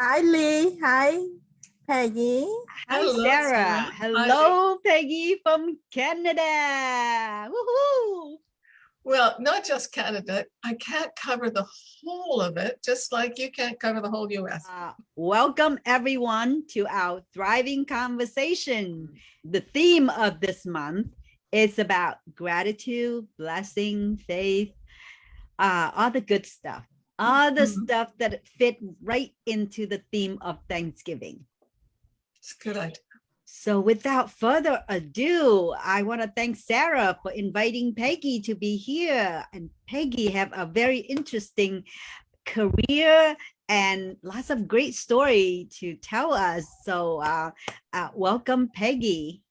Hi, Lee. Hi, Peggy. Hi, Hello, Sarah. Sarah. Hi, Lee. Hello, Peggy from Canada. Woohoo! Well, not just Canada. I can't cover the whole of it, just like you can't cover the whole US. Welcome everyone to our Thriving Conversation. The theme of this month is about gratitude, blessing, faith, all the good stuff, all the stuff that fit right into the theme of Thanksgiving. It's a good idea. So without further ado, I want to thank Sarah for inviting Peggy to be here. And Peggy have a very interesting career and lots of great story to tell us. So welcome, Peggy.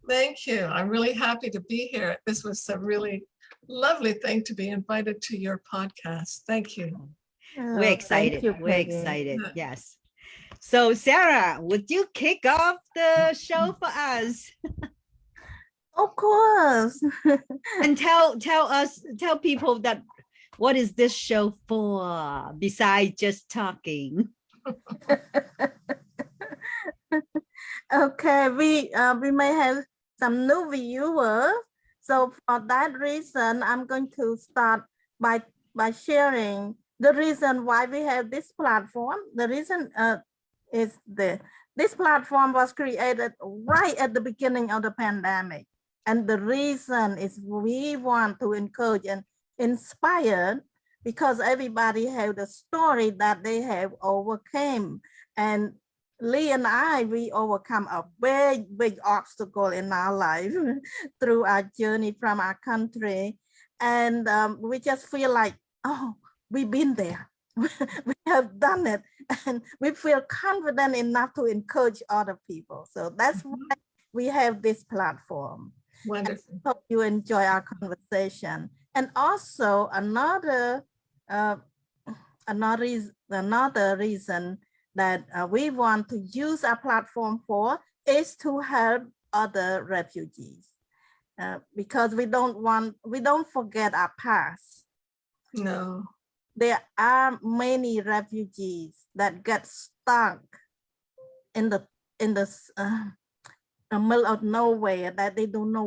Thank you. I'm really happy to be here. This was a really lovely thing to be invited to your podcast. Thank you. We're excited. We're excited. Yes. So Sarah, would you kick off the show for us? Of course. And tell people that what is this show for besides just talking? Okay, we may have some new viewers. So for that reason, I'm going to start by sharing the reason why we have this platform. The reason is this platform was created right at the beginning of the pandemic. And the reason is we want to encourage and inspire, because everybody have the story that they have overcame. And Lee and I, we overcome a very big obstacle in our life through our journey from our country. And we just feel like, oh, we've been there. We have done it. And we feel confident enough to encourage other people. So that's why we have this platform. Wonderful. I hope you enjoy our conversation. And also another reason that we want to use our platform for is to help other refugees, because we don't forget our past. No. There are many refugees that get stuck in the middle of nowhere, that they don't know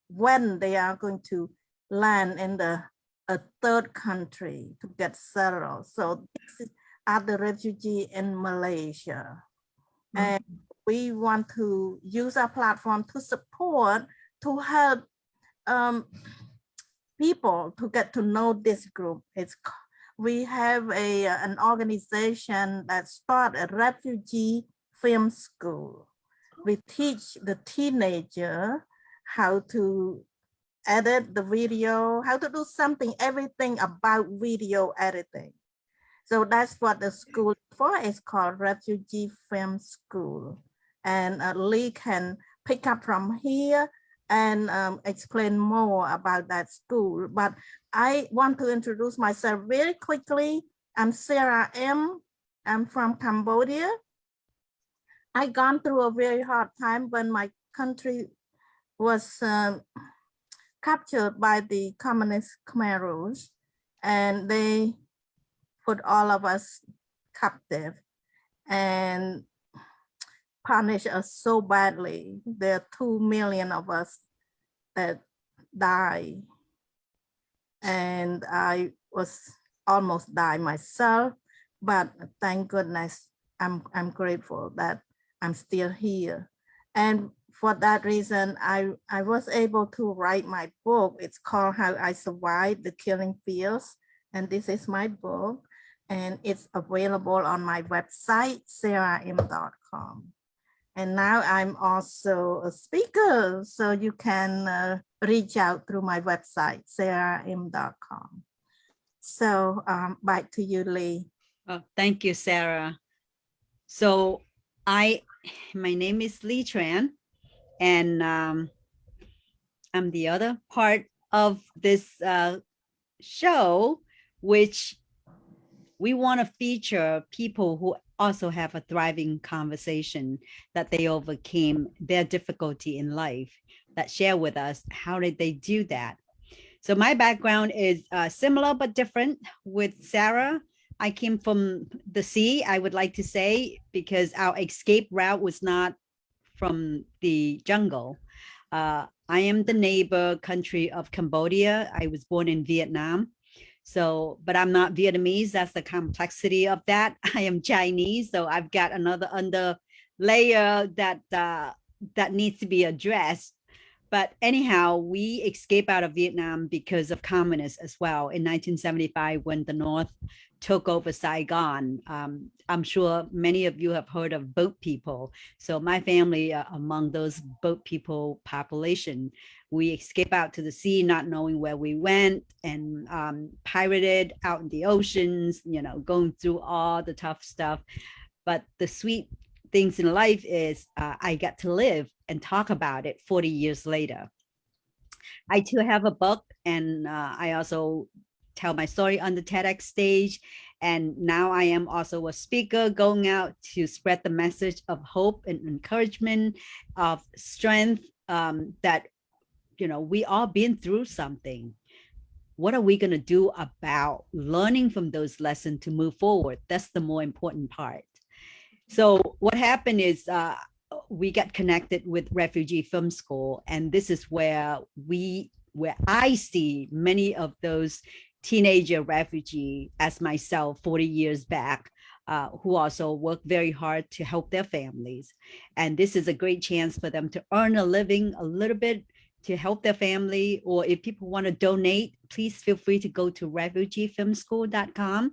when they are going to land in a third country to get settled. So this are the refugee in Malaysia. And we want to use our platform to support, to help people to get to know this group. We have an organization that started a refugee film school. We teach the teenager how to edit the video, how to do everything about video editing. So that's what the school is for. It's called Refugee Film School. And Lee can pick up from here and explain more about that school. But I want to introduce myself very quickly. I'm Sarah M. I'm from Cambodia. I gone through a very hard time when my country was captured by the communist Khmer Rouge, and they put all of us captive and punish us so badly. There are 2 million of us that died. And I was almost died myself, but thank goodness, I'm grateful that I'm still here. And for that reason, I was able to write my book. It's called How I Survived the Killing Fields. And this is my book. And it's available on my website, sarahim.com. And now I'm also a speaker, so you can reach out through my website, sarahim.com. So back to you, Lee. Oh, thank you, Sarah. So my name is Lea Tran, and I'm the other part of this show, which we want to feature people who also have a thriving conversation, that they overcame their difficulty in life, that share with us how did they do that. So my background is similar but different with Sarah. I came from the sea, I would like to say, because our escape route was not from the jungle. I am the neighbor country of Cambodia. I was born in Vietnam. So, but I'm not Vietnamese. That's the complexity of that. I am Chinese. So I've got another under layer that that needs to be addressed. But anyhow, we escaped out of Vietnam because of communists as well in 1975 when the North took over Saigon. I'm sure many of you have heard of boat people. So my family among those boat people population, we escaped out to the sea, not knowing where we went, and pirated out in the oceans, you know, going through all the tough stuff. But the sweet things in life is I got to live and talk about it 40 years later. I too have a book, and I also tell my story on the TEDx stage. And now I am also a speaker going out to spread the message of hope and encouragement, of strength, that, you know, we all been through something. What are we going to do about learning from those lessons to move forward? That's the more important part. So what happened is we got connected with Refugee Film School, and this is where I see many of those teenager refugee as myself 40 years back, who also work very hard to help their families. And this is a great chance for them to earn a living a little bit to help their family, or if people want to donate, please feel free to go to refugeefilmschool.com.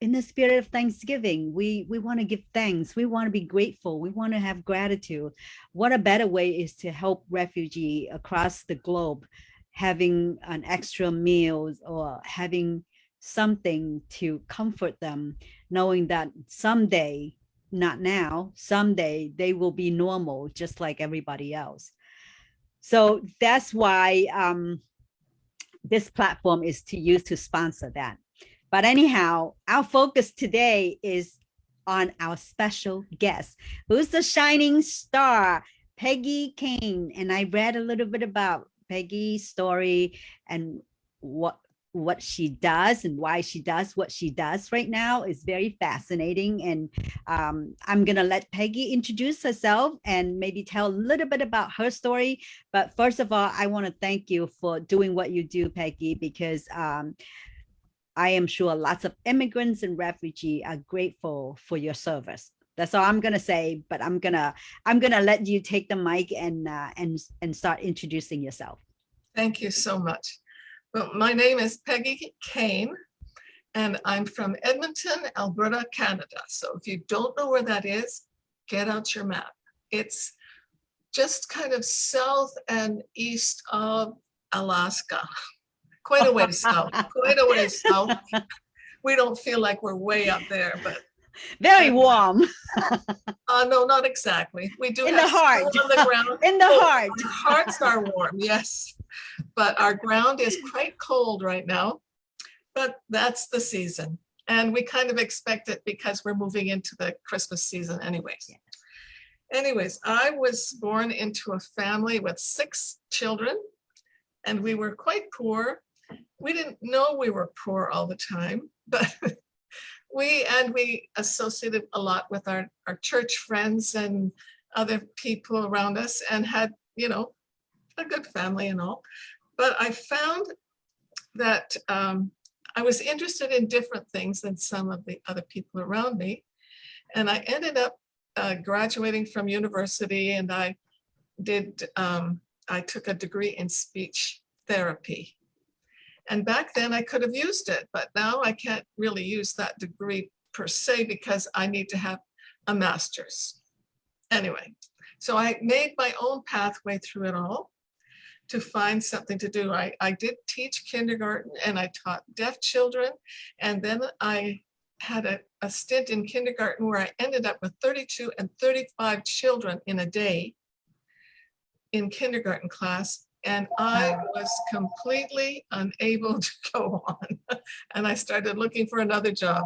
In the spirit of Thanksgiving, we want to give thanks. We want to be grateful. We want to have gratitude. What a better way is to help refugee across the globe, having an extra meals or having something to comfort them, knowing that someday, not now, someday they will be normal, just like everybody else. So that's why this platform is to use to sponsor that. But anyhow, our focus today is on our special guest, who's the shining star, Peggy Kayne. And I read a little bit about Peggy's story and what she does and why she does what she does right now is very fascinating. And I'm gonna let Peggy introduce herself and maybe tell a little bit about her story. But first of all, I want to thank you for doing what you do, Peggy, because I am sure lots of immigrants and refugees are grateful for your service. That's all I'm gonna say, but I'm gonna let you take the mic and start introducing yourself. Thank you so much. Well, my name is Peggy Kayne, and I'm from Edmonton, Alberta, Canada. So if you don't know where that is, get out your map. It's just kind of south and east of Alaska. Quite a ways south, quite a ways south. We don't feel like we're way up there, but very warm. No, not exactly. We do in have the heart. on the ground. In the heart. Our hearts are warm, yes. But our ground is quite cold right now. But that's the season. And we kind of expect it because we're moving into the Christmas season anyways. Anyways, I was born into a family with 6 children, and we were quite poor. We didn't know we were poor all the time, but we associated a lot with our church friends and other people around us and had, you know, a good family and all. But I found that I was interested in different things than some of the other people around me. And I ended up graduating from university, and I took a degree in speech therapy. And back then I could have used it, but now I can't really use that degree per se because I need to have a master's. Anyway, so I made my own pathway through it all to find something to do. I did teach kindergarten, and I taught deaf children. And then I had a stint in kindergarten where I ended up with 32 and 35 children in a day in kindergarten class. And I was completely unable to go on. And I started looking for another job.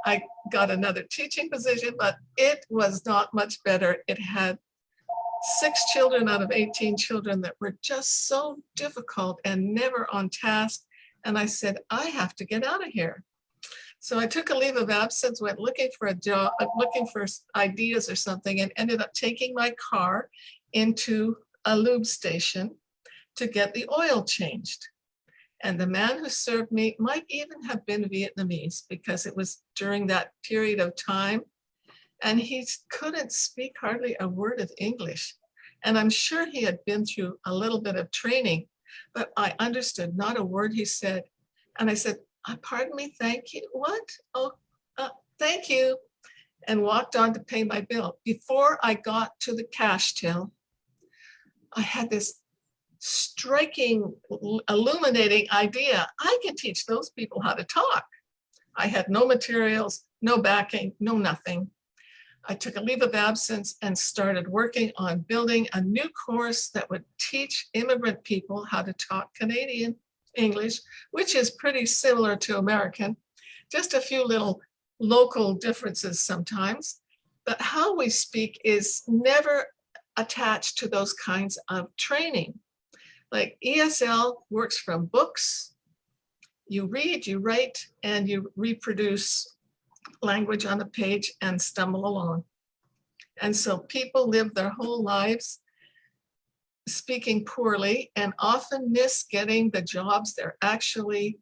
I got another teaching position, but it was not much better. It had 6 children out of 18 children that were just so difficult and never on task. And I said, I have to get out of here. So I took a leave of absence, went looking for a job, looking for ideas or something, and ended up taking my car into a lube station to get the oil changed. And the man who served me might even have been Vietnamese, because it was during that period of time. And he couldn't speak hardly a word of English. And I'm sure he had been through a little bit of training, but I understood not a word he said. And I said, pardon me, thank you. What? Oh, thank you. And walked on to pay my bill. Before I got to the cash till, I had this striking, illuminating idea. I can teach those people how to talk. I had no materials, no backing, no nothing. I took a leave of absence and started working on building a new course that would teach immigrant people how to talk Canadian English, which is pretty similar to American, just a few little local differences sometimes, but how we speak is never attached to those kinds of training. Like ESL works from books. You read, you write, and you reproduce language on the page and stumble along. And so people live their whole lives speaking poorly and often miss getting the jobs they're actually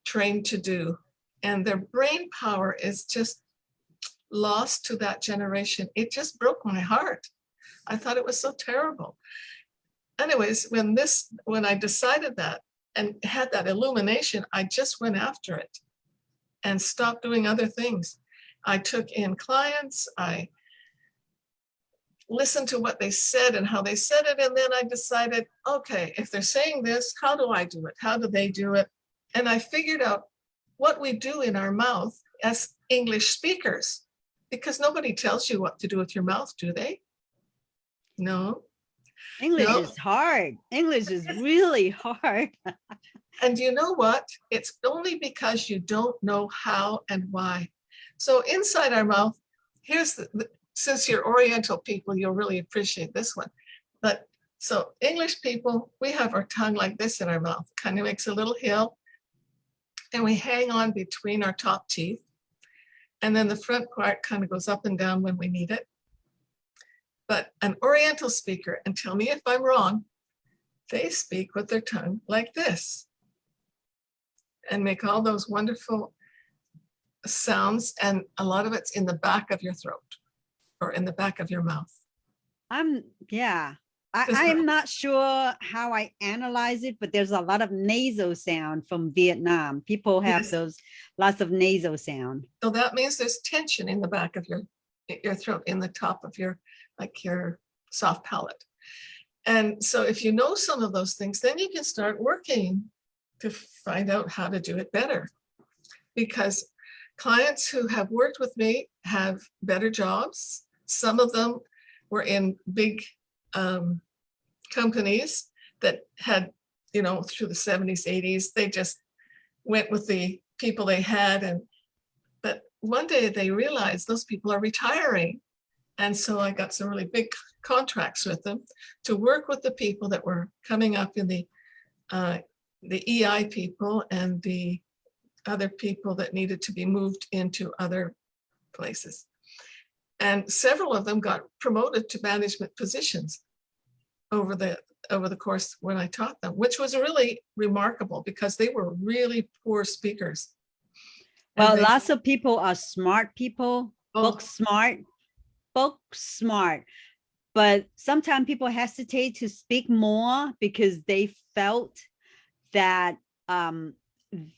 trained to do. And their brain power is just lost to that generation. It just broke my heart. I thought it was so terrible. Anyways, when I decided that and had that illumination, I just went after it and stopped doing other things. I took in clients, I listened to what they said and how they said it, and then I decided, okay, if they're saying this, how do I do it? How do they do it? And I figured out what we do in our mouth as English speakers, because nobody tells you what to do with your mouth, do they? No. English No. is hard. English is really hard. And you know what? It's only because you don't know how and why. So inside our mouth, here's since you're Oriental people, you'll really appreciate this one. But so English people, we have our tongue like this in our mouth, kind of makes a little hill, and we hang on between our top teeth. And then the front part kind of goes up and down when we need it. But an Oriental speaker, and tell me if I'm wrong, they speak with their tongue like this and make all those wonderful sounds. And a lot of it's in the back of your throat or in the back of your mouth. Yeah. I'm not sure how I analyze it, but there's a lot of nasal sound from Vietnam. People have Yes. those lots of nasal sound. So that means there's tension in the back of your throat, in the top of your soft palate. And so if you know some of those things, then you can start working to find out how to do it better. Because clients who have worked with me have better jobs. Some of them were in big companies that had, through the 70s, 80s, they just went with the people they had. But one day they realized those people are retiring. And so I got some really big contracts with them to work with the people that were coming up in the EI people and the other people that needed to be moved into other places. And several of them got promoted to management positions over the course when I taught them, which was really remarkable because they were really poor speakers. Well, lots of people are smart people, book smart, but sometimes people hesitate to speak more because they felt that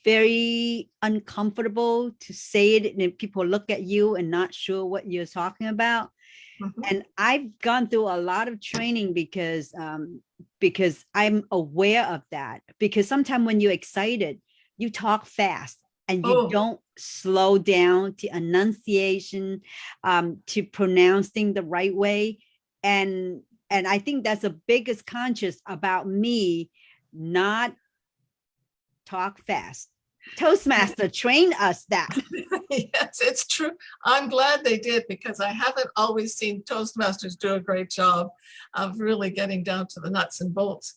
very uncomfortable to say it, and people look at you and not sure what you're talking about. Mm-hmm. And I've gone through a lot of training because I'm aware of that, because sometimes when you're excited, you talk fast and you don't slow down to enunciation, to pronounce things the right way. And I think that's the biggest conscious about me, not talk fast. Toastmaster trained us that. Yes, it's true. I'm glad they did, because I haven't always seen Toastmasters do a great job of really getting down to the nuts and bolts.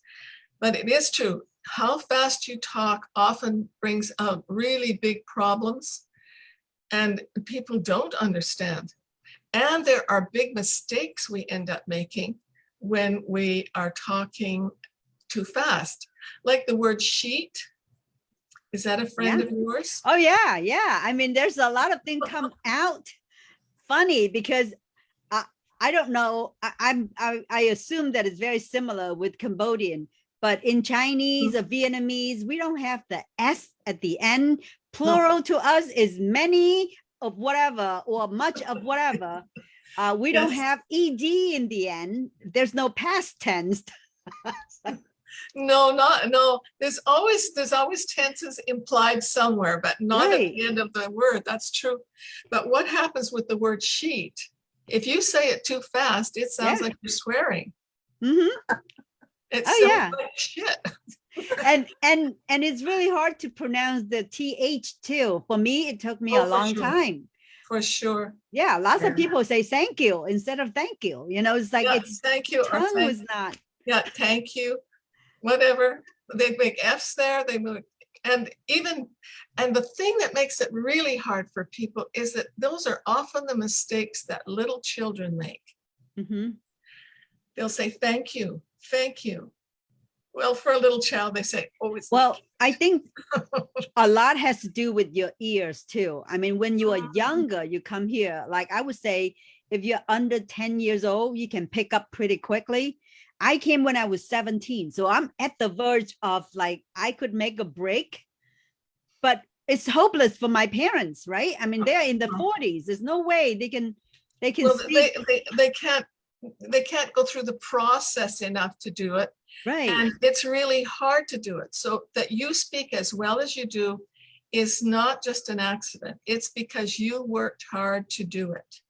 But it is true. How fast you talk often brings out really big problems. And people don't understand. And there are big mistakes we end up making when we are talking too fast. Like the word sheet. Is that a friend Yeah. of yours? Oh yeah, yeah. I mean, there's a lot of things come out funny because I don't know. I assume that it's very similar with Cambodian, but in Chinese or Vietnamese, we don't have the S at the end. Plural to us is many of whatever or much of whatever. We don't Yes. have ed in the end. There's no past tense. No. There's always tenses implied somewhere, but not at Right. the end of the word. That's true. But what happens with the word sheet? If you say it too fast, it sounds Yeah. like you're swearing. Mhm. It Oh, sounds yeah. like shit. And it's really hard to pronounce the th too. For me, it took me Oh, a for long sure. time. For sure. Yeah, lots Yeah. of people say thank you instead of thank you. You know, it's like Yeah, its thank you. Or tongue thank, was not. yeah, thank you. Whatever. They make F's there. They move. And the thing that makes it really hard for people is that those are often the mistakes that little children make. Mhm. They'll say, thank you, thank you. Well, for a little child, they say, always. Well, I think a lot has to do with your ears too. I mean, when you are younger, you come here, like I would say, if you're under 10 years old, you can pick up pretty quickly. I came when I was 17. So I'm at the verge of like, I could make a break, but it's hopeless for my parents, right? I mean, they're in the 40s. There's no way they can Well, speak. they can't go through the process enough to do it. Right. And it's really hard to do it. So that you speak as well as you do is not just an accident. It's because you worked hard to do it.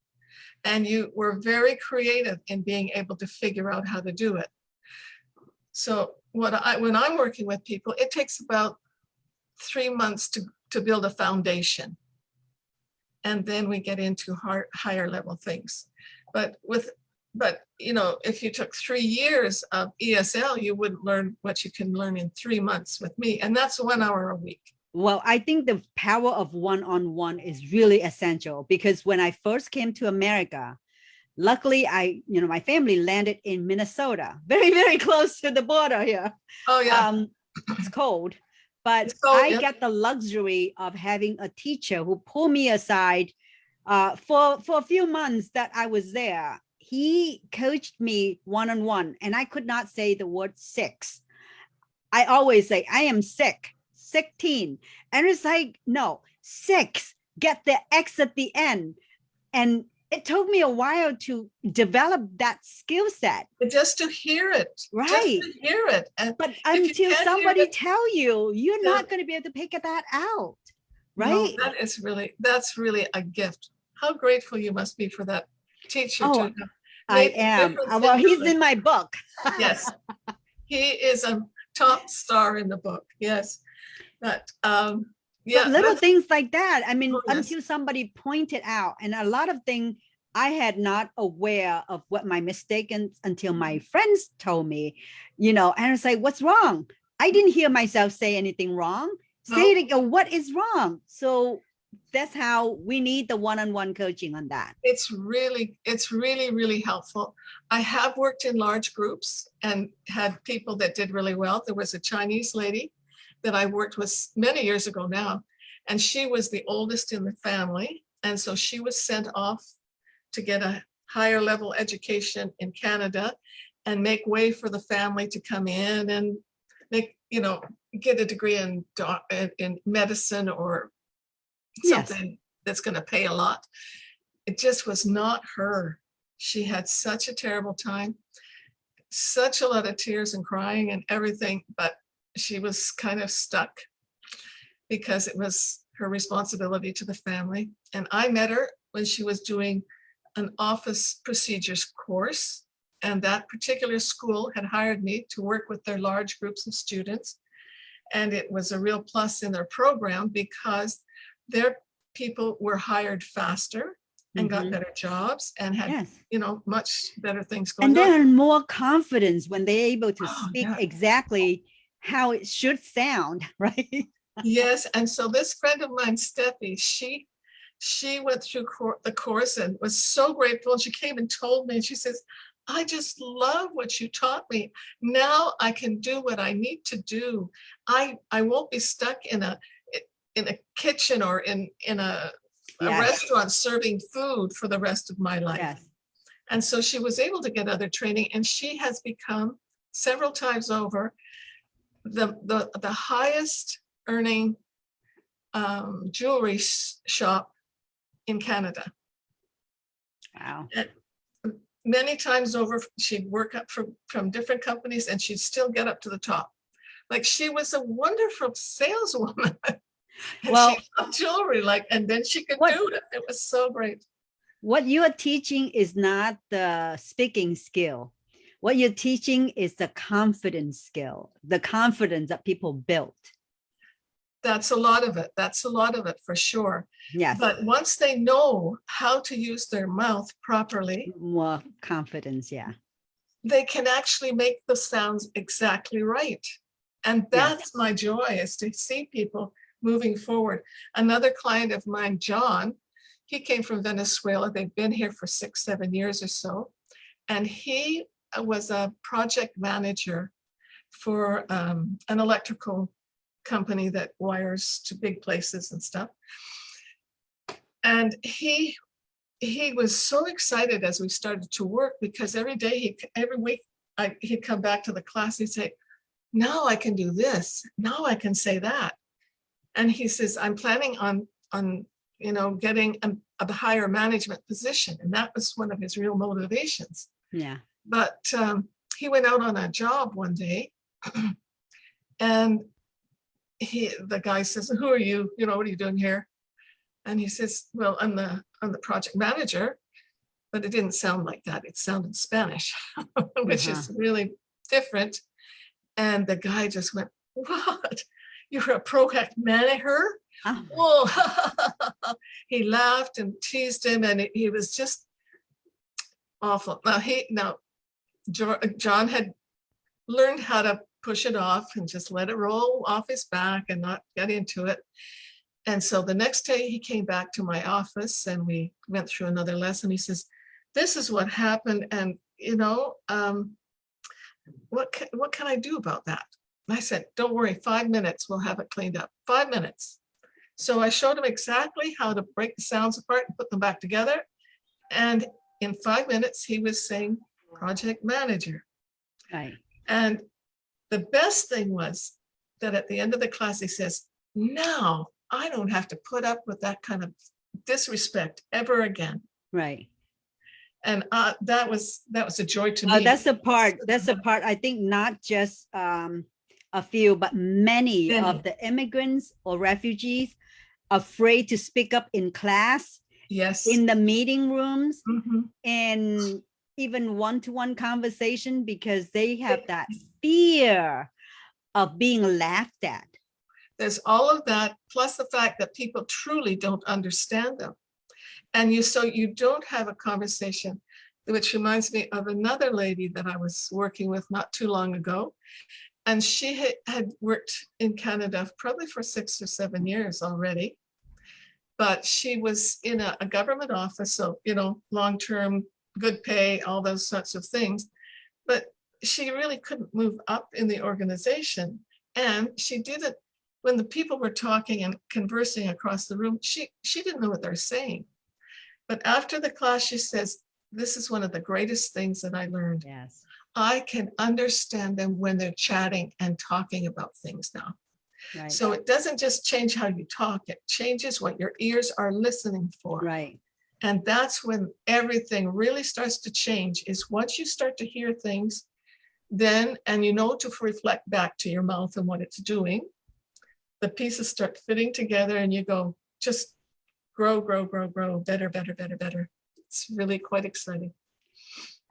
And you were very creative in being able to figure out how to do it. So when I'm working with people, it takes about 3 months to build a foundation. And then we get into higher level things. But you know, if you took 3 years of ESL, you wouldn't learn what you can learn in 3 months with me. And that's 1 hour a week. Well, I think the power of one-on-one is really essential because when I first came to America, luckily my family landed in Minnesota, very, very close to the border here. Oh yeah. It's cold, but It's cold, I yeah. get the luxury of having a teacher who pulled me aside for a few months that I was there. He coached me one-on-one and I could not say the word six. I always say, I am sick, 16. And it's like, no, 6, get the X at the end. And it took me a while to develop that skill set. Just to hear it. Right. Just to hear it. And but if you until can't somebody hear it, tell you, you're Yeah. not going to be able to pick that out. no, Right. that's really a gift. How grateful you must be for that teacher. Oh, to have I made the am. difference in Well, your he's life. in my book. Yes. He is a top star in the book. Yes. But yeah. But little that's- things like that. I mean, Oh, yes. until somebody pointed out, and a lot of things I had not aware of what my mistake until my friends told me, and it's like, what's wrong? I didn't hear myself say anything wrong. Say it again. What is wrong? So that's how we need the one-on-one coaching on that. It's really, really helpful. I have worked in large groups and had people that did really well. There was a Chinese lady that I worked with many years ago now, and she was the oldest in the family. And so she was sent off to get a higher level education in Canada and make way for the family to come in and get a degree in medicine or Yes. something that's going to pay a lot. It just was not her. She had such a terrible time, such a lot of tears and crying and everything, but she was kind of stuck because it was her responsibility to the family. And I met her when she was doing an office procedures course, and that particular school had hired me to work with their large groups of students. And it was a real plus in their program because their people were hired faster and got better jobs and had, Yes. Much better things going And on. then more confidence when they're able to Oh, speak yeah. exactly how it should sound, right? Yes, and so this friend of mine, Steffi, she she went through the course and was so grateful. And she came and told me, and she says, I just love what you taught me. Now I can do what I need to do. I won't be stuck in a kitchen or in a Yes. restaurant serving food for the rest of my life. Yes. And so she was able to get other training, and she has become several times over the highest earning jewelry shop in Canada. Wow. And many times over, she'd work up from different companies, and she'd still get up to the top. Like, she was a wonderful saleswoman. And Well, she loved jewelry, and then she could what- do it. It was so great. What you are teaching is not the speaking skill. What you're teaching is the confidence skill, the confidence that people built. That's a lot of it. That's a lot of it for sure. Yes. But once they know how to use their mouth properly, More confidence. Yeah. they can actually make the sounds exactly right. And that's my joy, is to see people moving forward. Another client of mine, John, he came from Venezuela. They've been here for 6-7 years or so. And he was a project manager for an electrical company that wires to big places and stuff. And he was so excited as we started to work, because every week he'd come back to the class. He'd say, now I can do this. Now I can say that. And he says, I'm planning on getting a higher management position. And that was one of his real motivations. Yeah. But he went out on a job one day, and the guy says, who are you? What are you doing here? And he says, well, I'm the project manager. But it didn't sound like that. It sounded Spanish, which is really different. And the guy just went, what? You're a project manager? Oh. Whoa. He laughed and teased him, and he was just awful. Now John had learned how to push it off and just let it roll off his back and not get into it. And so the next day he came back to my office, and we went through another lesson. He says, this is what happened. And, what can I do about that? And I said, don't worry, 5 minutes, we'll have it cleaned up. 5 minutes. So I showed him exactly how to break the sounds apart and put them back together. And in 5 minutes, he was saying project manager. Right. And the best thing was that at the end of the class, he says, now I don't have to put up with that kind of disrespect ever again. Right. And that was a joy to me. That's the part. That's the part. I think not just a few, but many of the immigrants or refugees afraid to speak up in class, Yes. in the meeting rooms, Mhm. and even one-to-one conversation, because they have that fear of being laughed at. There's all of that, plus the fact that people truly don't understand them. And so you don't have a conversation, which reminds me of another lady that I was working with not too long ago. And she had worked in Canada probably for 6 or 7 years already. But she was in a government office, so, long-term, good pay, all those sorts of things. But she really couldn't move up in the organization. And she did it when the people were talking and conversing across the room. She didn't know what they're saying. But after the class, she says, this is one of the greatest things that I learned. Yes. I can understand them when they're chatting and talking about things now. Right. So it doesn't just change how you talk, it changes what your ears are listening for. Right. And that's when everything really starts to change, is once you start to hear things, then, and to reflect back to your mouth and what it's doing, the pieces start fitting together, and you go, just grow, better. It's really quite exciting.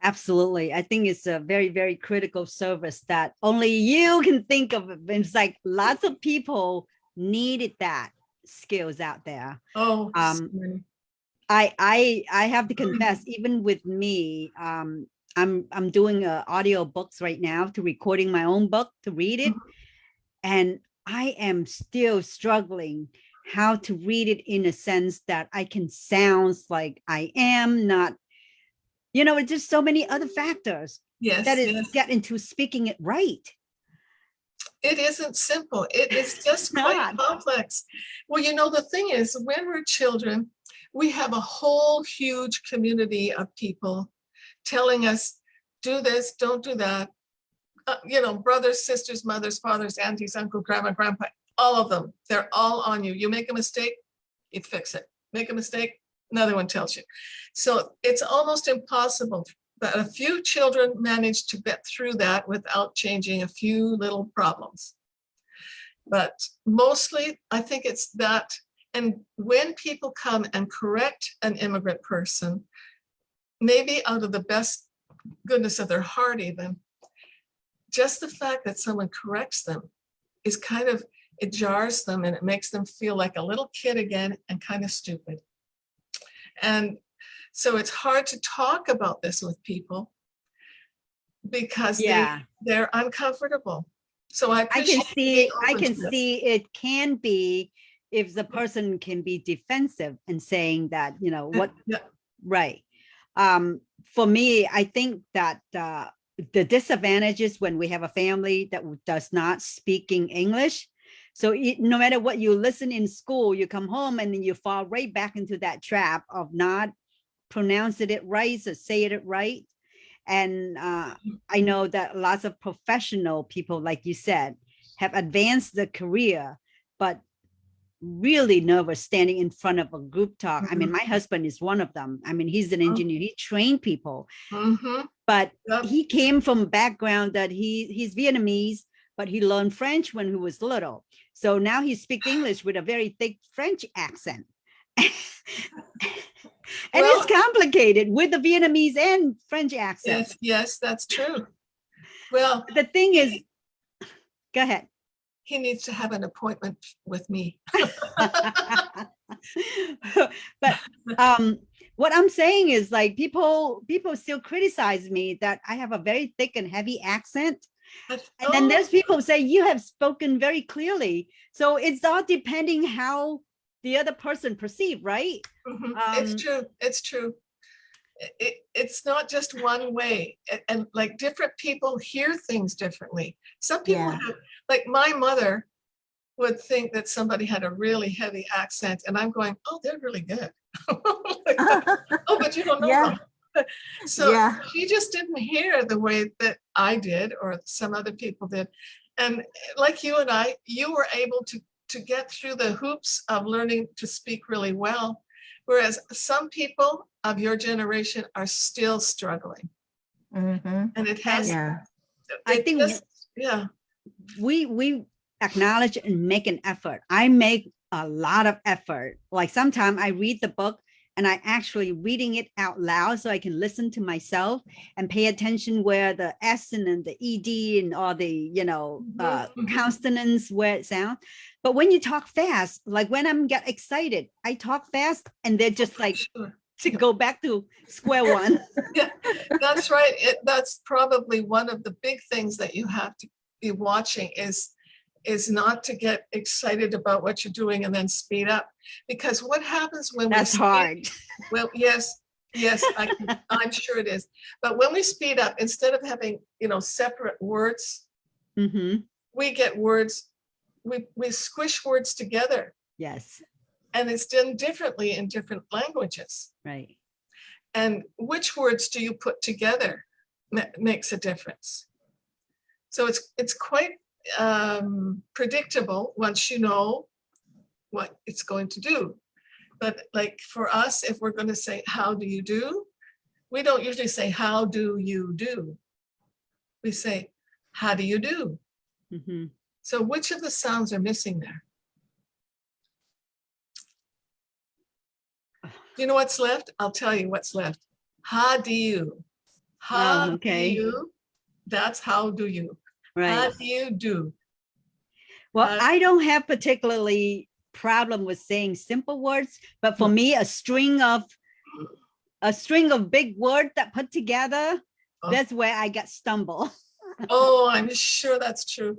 Absolutely. I think it's a very, very critical service that only you can think of. It's like lots of people needed that skills out there. Oh, I have to confess, even with me, I'm doing audio books right now, to recording my own book to read it. And I am still struggling how to read it in a sense that I can sound like I am not, it's just so many other factors Yes, that is yes. get into speaking it right. It isn't simple. It is just It's quite not. complex. Well, the thing is, when we're children, we have a whole huge community of people telling us, do this, don't do that. Brothers, sisters, mothers, fathers, aunties, uncle, grandma, grandpa, all of them. They're all on you. You make a mistake, you fix it. Make a mistake, another one tells you. So it's almost impossible. But a few children manage to get through that without changing a few little problems. But mostly, I think it's that. And when people come and correct an immigrant person, maybe out of the best goodness of their heart even, just the fact that someone corrects them is it jars them and it makes them feel like a little kid again and kind of stupid. And so it's hard to talk about this with people because they're uncomfortable. So I can see it can be if the person can be defensive and saying that, what, right. For me, I think that the disadvantages when we have a family that does not speaking English. So no matter what you listen in school, you come home and then you fall right back into that trap of not pronouncing it right or say it right. And I know that lots of professional people, like you said, have advanced their career, but really nervous standing in front of a group talk. I mean, my husband is one of them. I mean, he's an engineer, he trained people, but he came from a background that he's Vietnamese, but he learned French when he was little. So now he speaks English with a very thick French accent. And it's complicated with the Vietnamese and French accent. Yes, that's true. Well, the thing is, go ahead. He needs to have an appointment with me. But what I'm saying is, like, people still criticize me that I have a very thick and heavy accent. And then there's people who say you have spoken very clearly. So it's all depending how the other person perceive, right? It's true. It's not just one way, and like different people hear things differently. Some people have, like my mother would think that somebody had a really heavy accent, and I'm going, oh, they're really good. Oh, but you don't know them. So she just didn't hear the way that I did or some other people did. And like you and I, you were able to get through the hoops of learning to speak really well, whereas some people of your generation are still struggling. And it has, I think we acknowledge and make an effort. I make a lot of effort. Like sometimes I read the book and I actually reading it out loud so I can listen to myself and pay attention where the S and the ED and all the, consonants where it sounds. But when you talk fast, like when I'm get excited, I talk fast and they're just like to go back to square one. Yeah, that's right. That's probably one of the big things that you have to be watching is not to get excited about what you're doing and then speed up, because what happens when that's hard. Well, yes, I'm sure it is. But when we speed up, instead of having separate words, we get words. We squish words together. Yes. And it's done differently in different languages. Right. And which words do you put together makes a difference. So it's quite predictable once you know what it's going to do. But like for us, if we're going to say, how do you do? We don't usually say, how do you do? We say, how do you do? So which of the sounds are missing there? Do you know what's left? I'll tell you what's left. How do you? How do you? That's how do you. Right. How do you do? Well, I don't have particularly problem with saying simple words, but for me, a string of big words that put together, that's where I get stumble. Oh, I'm sure that's true.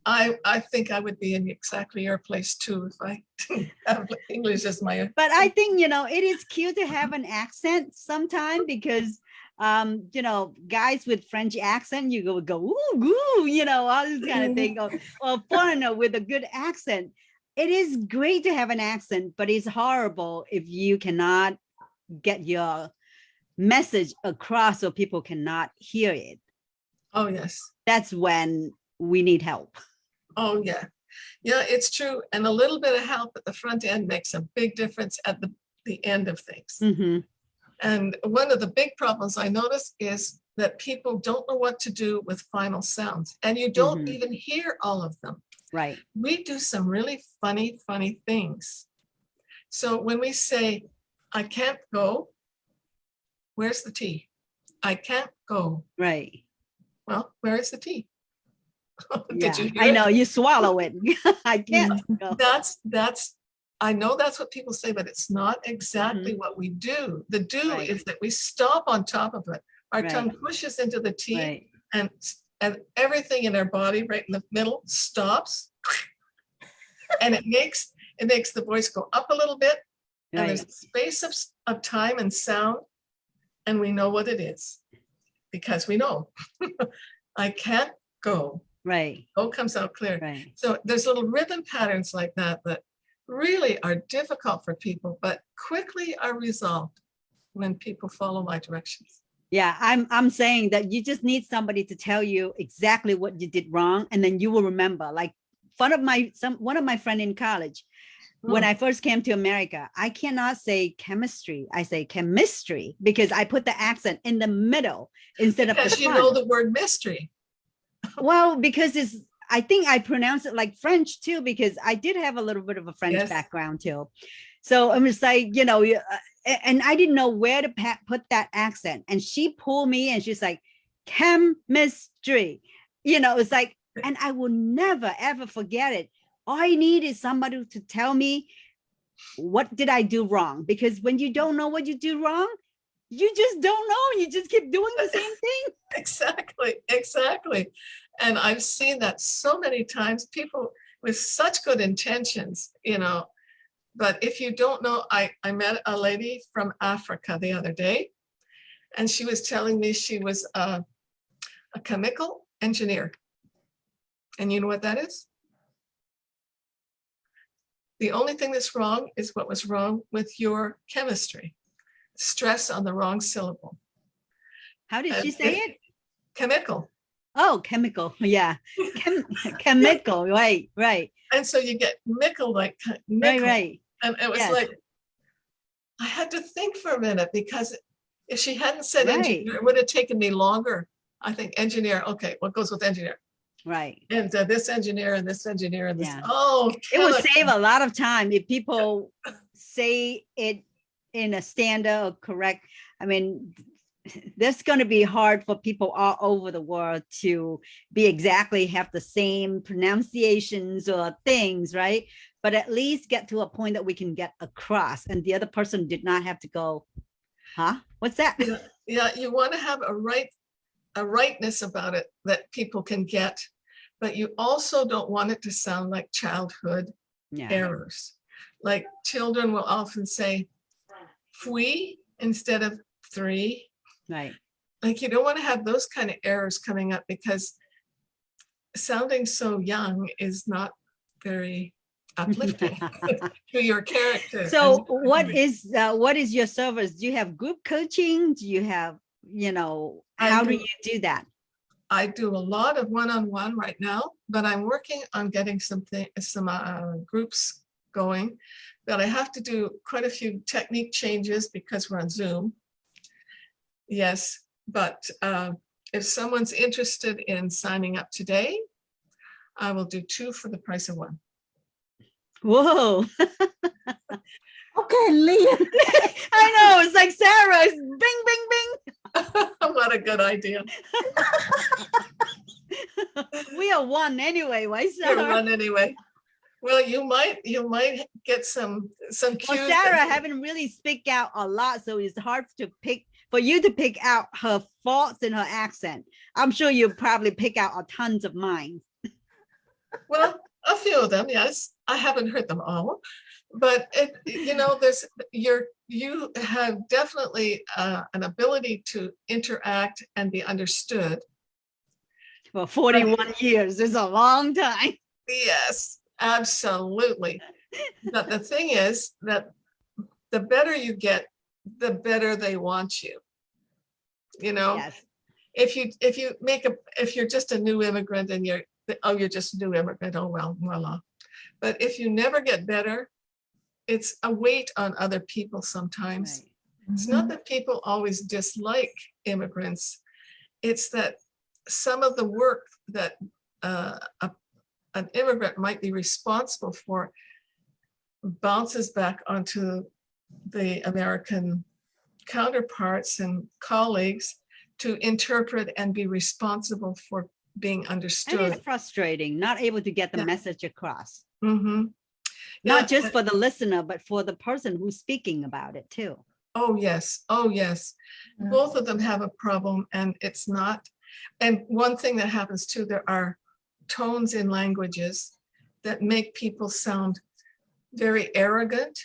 I think I would be in exactly your place too if I didn't have English as my. But I think, you know, it is cute to have an accent sometime because, you know, guys with French accent, you go, ooh, ooh, you know, all this kind of thing. Or foreigner with a good accent. It is great to have an accent, but it's horrible if you cannot get your message across so people cannot hear it. Oh, yes. That's when we need help. Oh, yeah. Yeah, it's true. And a little bit of help at the front end makes a big difference at the end of things. Mm-hmm. And one of the big problems I notice is that people don't know what to do with final sounds, and you don't even hear all of them. Right. We do some really funny things. So when we say, I can't go, where's the T? I can't go. Right. Well, where is the T? Yeah, Did you hear I it? know you swallow it. I can't go. That's I know that's what people say, but it's not exactly what we do. The do Right. is that we stop on top of it. Our Right. tongue pushes into the T, Right. and everything in our body right in the middle stops. And it makes the voice go up a little bit. And Right. there's a space of time and sound, and we know what it is because we know. I can't go. Right. Go comes out clear. Right. So there's little rhythm patterns like that that really are difficult for people, but quickly are resolved when people follow my directions. Yeah, I'm saying that you just need somebody to tell you exactly what you did wrong, and then you will remember. Like one of my friend in college, when I first came to America, I cannot say chemistry. I say chemistry because I put the accent in the middle instead of the Because you front. know the word mystery. Well, because I think I pronounce it like French too, because I did have a little bit of a French Yes. background too. So it was like, you know, and I didn't know where to put that accent. And she pulled me and she's like, chemistry, you know, it's like, and I will never, ever forget it. All I need is somebody to tell me, what did I do wrong? Because when you don't know what you do wrong, you just don't know. You just keep doing the same thing. Exactly. And I've seen that so many times, people with such good intentions, you know, but if you don't know, I met a lady from Africa the other day, and she was telling me she was a chemical engineer. And you know what that is? The only thing that's wrong is what was wrong with your chemistry. Stress on the wrong syllable. How did she say it? Chemical. Oh, chemical. Yeah. Chemical. Right. And so you get nickel, like nickel. Right. And it was Yes. like, I had to think for a minute, because if she hadn't said Right. engineer, it would have taken me longer. I think engineer, okay, what goes with engineer? Right. And this engineer and this engineer and this, Yeah. oh. It would chemical. save a lot of time if people say it in a standard or correct. I mean, that's going to be hard for people all over the world to be exactly have the same pronunciations or things, right? But at least get to a point that we can get across, and the other person did not have to go, huh? What's that? Yeah, you want to have a rightness about it that people can get, but you also don't want it to sound like childhood Yeah. errors. Like children will often say fui instead of three. Right. Like you don't want to have those kind of errors coming up, because sounding so young is not very uplifting to your character. So what is your service? Do you have group coaching? Do you have, you know, how do you do that? I do a lot of one-on-one right now, but I'm working on getting some groups going. But I have to do quite a few technique changes because we're on Zoom. Yes, but if someone's interested in signing up today, I will do 2 for the price of 1. Whoa. Okay, Leah. I know, it's like Sarah, bing, bing, bing. What a good idea. We are one anyway, right, You're Sarah? one anyway. Well, you might get some cues. Well, Sarah haven't really speak out a lot, so it's hard for you to pick out her faults in her accent. I'm sure you probably pick out a tons of mine. Well, a few of them, yes. I haven't heard them all, but you have definitely an ability to interact and be understood. Well, 41 years is a long time. Yes, absolutely. But the thing is that the better you get, the better they want you. Yes. If you're just a new immigrant and you're just a new immigrant, oh well, voila. But if you never get better, it's a weight on other people sometimes. Right. It's not that people always dislike immigrants. It's that some of the work that an immigrant might be responsible for bounces back onto the American counterparts and colleagues to interpret and be responsible for being And understood. it's frustrating, not able to get the Yeah. message across. Mhm. Not Yeah, just for the listener, but for the person who's speaking about it too. oh, yes. Oh, yes. Yeah. Both of them have a problem, and it's not. And one thing that happens too, there are tones in languages that make people sound very arrogant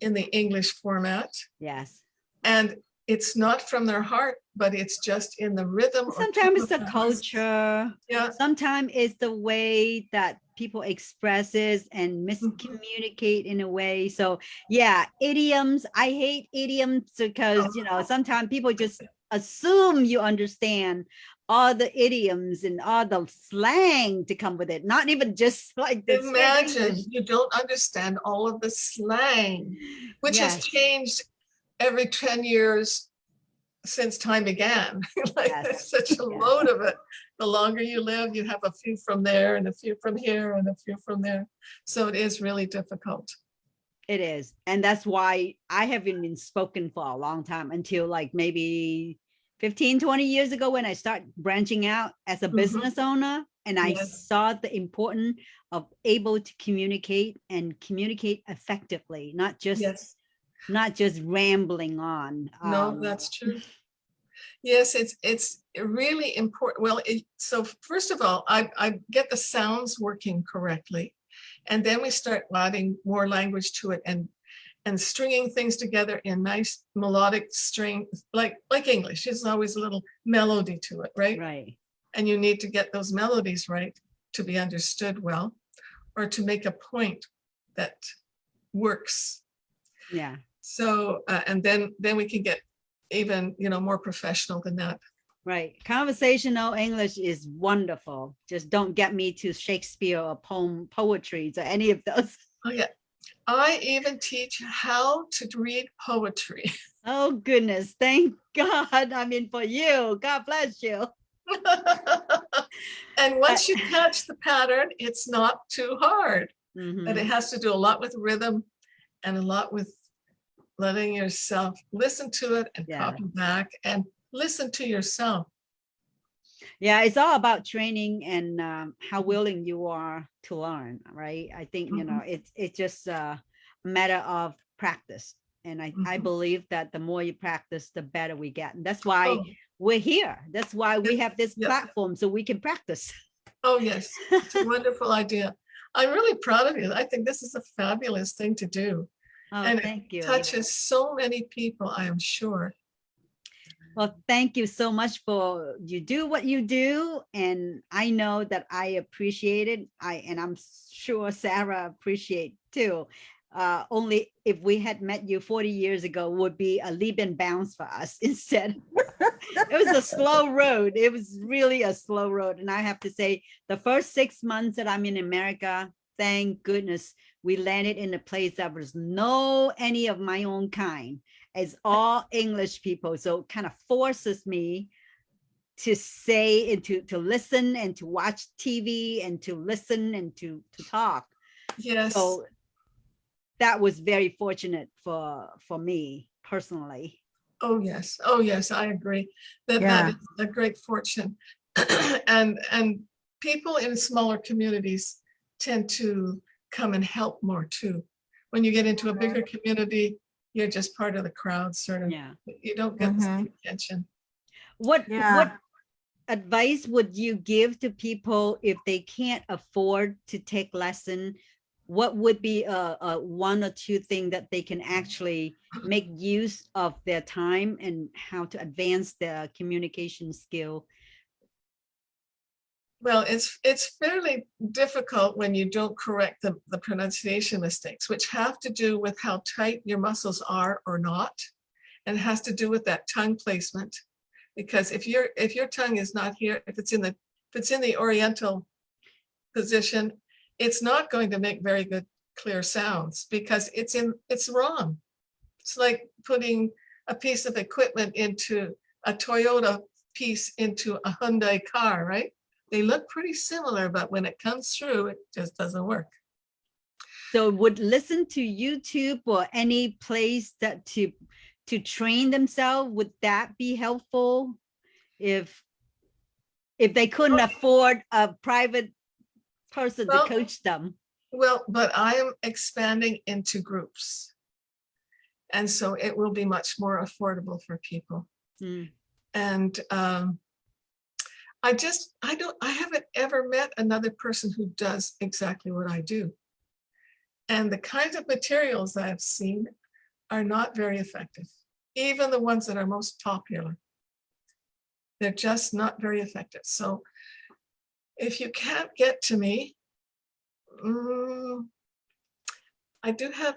in the English format. Yes. And it's not from their heart, but it's just in the rhythm. or Sometimes it's tone the of voice. culture. Yeah, Sometimes it's the way that people expresses and miscommunicate in a way. So yeah, idioms. I hate idioms because, sometimes people just assume you understand all the idioms and all the slang to come with it. Not even just like the straight imagine English. you don't understand all of the slang, which has Yes. changed every 10 years since time began. Like Yes. there's such a Yeah. load of it. The longer you live, you have a few from there and a few from here and a few from there. So it is really difficult. It is. And that's why I haven't been spoken for a long time until like maybe 15, 20 years ago when I started branching out as a Mhm. business owner. And I Yes. saw the importance of able to communicate and communicate effectively, not just rambling on. No, that's true. Yes, it's really important. Well, so first of all, I get the sounds working correctly. And then we start adding more language to it and stringing things together in nice melodic string, like English. There's always a little melody to it, right? Right. And you need to get those melodies right to be understood well, or to make a point that works. Yeah. So, and then we can get even, more professional than that. Right. Conversational English is wonderful. Just don't get me to Shakespeare or poetry or any of those. Oh yeah. I even teach how to read poetry. Oh goodness. Thank God. I mean, for you, God bless you. And once you catch the pattern, it's not too hard. Mhm. But it has to do a lot with rhythm and a lot with letting yourself listen to it and Yeah. copy back and listen to yourself. Yeah, it's all about training and how willing you are to learn, right? I think, it's just a matter of practice. And I Mhm. believe that the more you practice, the better we get. And that's why Oh, we're here. That's why we Yes, have this yeah. platform so we can practice. oh yes, it's a wonderful idea. I'm really proud of you. I think this is a fabulous thing to do. Oh, And thank you. it touches so many people, I am sure. Well, thank you so much for you do what you do. And I know that I appreciate it. And I'm sure Sarah appreciate too. Only if we had met you 40 years ago would be a leap and bounce for us instead. It was a slow road. It was really a slow road. And I have to say the first 6 months that I'm in America, thank goodness we landed in a place that was no any of my own kind. It's all English people. So it kind of forces me to say and to listen and to watch TV and to listen and to talk. Yes. So that was very fortunate for me personally. Oh, yes. Oh, yes, I agree. That Yeah. is a great fortune. And people in smaller communities tend to come and help more too. When you get into a bigger community, you're just part of the crowd, sort of. Yeah. You don't get the Mhm. same attention. What Yeah. advice would you give to people if they can't afford to take lesson? What would be a one or two thing that they can actually make use of their time and how to advance their communication skill? Well, it's fairly difficult when you don't correct the pronunciation mistakes, which have to do with how tight your muscles are or not, and has to do with that tongue placement. Because if your tongue is not here, if it's in the oriental position, it's not going to make very good clear sounds because it's wrong. It's like putting a piece of equipment into a Toyota piece into a Hyundai car, right? They look pretty similar, but when it comes through, it just doesn't work. So would listen to YouTube or any place that to train themselves, would that be helpful if they couldn't afford a private person to coach them? Well, but I am expanding into groups. And so it will be much more affordable for people. Mm. And I haven't ever met another person who does exactly what I do. And the kinds of materials I have seen are not very effective. Even the ones that are most popular. They're just not very effective. So if you can't get to me, I do have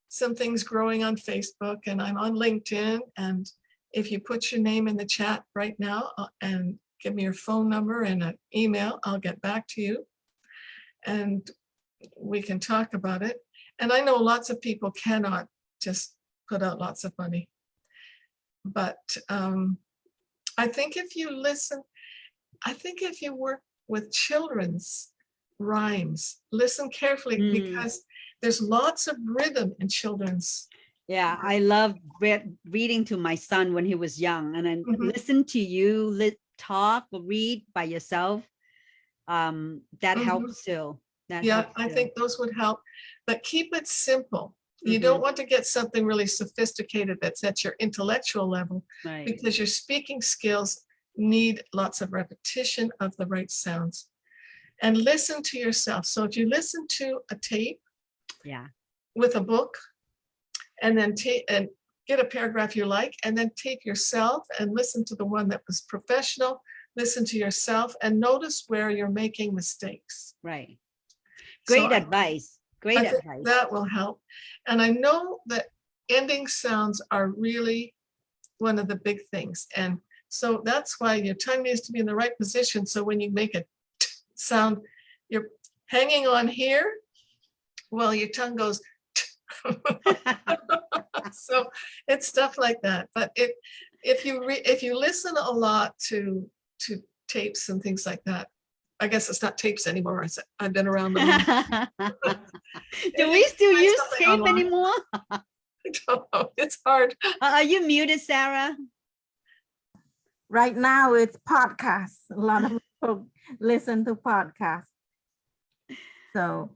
some things growing on Facebook and I'm on LinkedIn. And if you put your name in the chat right now and give me your phone number and an email, I'll get back to you and we can talk about it. And I know lots of people cannot just put out lots of money. But I think if you listen, I think if you work with children's rhymes, listen carefully because there's lots of rhythm in children's. Yeah, I love reading to my son when he was young, and then listen to you talk or read by yourself. That helps too. I think those would help, but keep it simple. You don't want to get something really sophisticated that's at your intellectual level, right? Because your speaking skills need lots of repetition of the right sounds. And listen to yourself. So if you listen to a tape with a book, and then get a paragraph you like, and then tape yourself and listen to the one that was professional, listen to yourself and notice where you're making mistakes. Right. Great advice. Great advice. That will help. And I know that ending sounds are really one of the big things. And so that's why your tongue needs to be in the right position. So when you make a t sound, you're hanging on here, well, your tongue goes so it's stuff like that. But if you listen a lot to tapes and things like that, I guess it's not tapes anymore. I've been around the Do we still use tape online anymore? I don't know. It's hard. Are you muted, Sarah? Right now it's podcasts. A lot of people listen to podcasts. So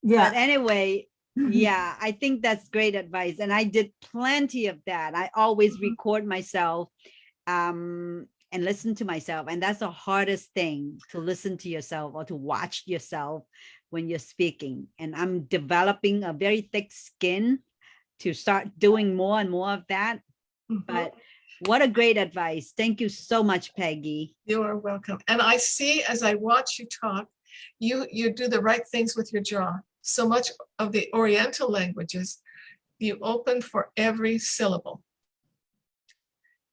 yeah. But anyway, yeah, I think that's great advice. And I did plenty of that. I always record myself and listen to myself. And that's the hardest thing, to listen to yourself or to watch yourself when you're speaking. And I'm developing a very thick skin to start doing more and more of that. But what a great advice. Thank you so much, Peggy. You are welcome. And I see, as I watch you talk, you do the right things with your jaw. So much of the Oriental languages, you open for every syllable.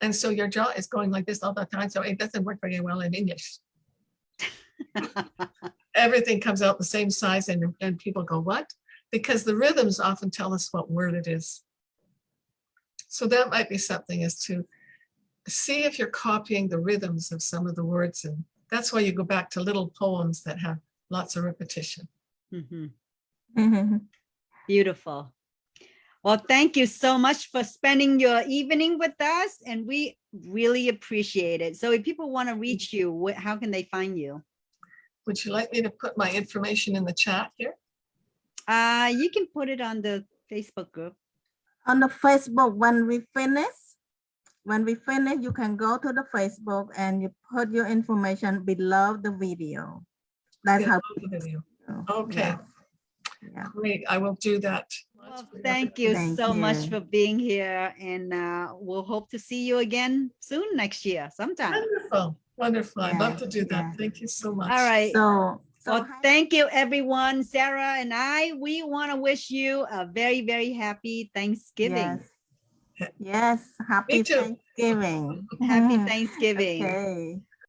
And so your jaw is going like this all the time. So it doesn't work very well in English. Everything comes out the same size and people go, what? Because the rhythms often tell us what word it is. So that might be something, is to see if you're copying the rhythms of some of the words. And that's why you go back to little poems that have lots of repetition. Beautiful. Well, thank you so much for spending your evening with us, and we really appreciate it. So if people want to reach you, how can they find you? Would you like me to put my information in the chat here? You can put it on the Facebook group. On the Facebook, when we finish, when we finish, you can go to the Facebook and you put your information below the video. That's Yeah, how. love the video. Yeah, Okay, yeah. great. I will do that. Well, thank you Thank so much you. for being here, and we'll hope to see you again soon next year, sometime. Wonderful, wonderful. I'd love to do that. Yeah. Thank you so much. All right. So, Well, thank you, everyone. Sarah and we want to wish you a very, very happy Thanksgiving. yes, happy too. Thanksgiving. Happy Thanksgiving. Okay.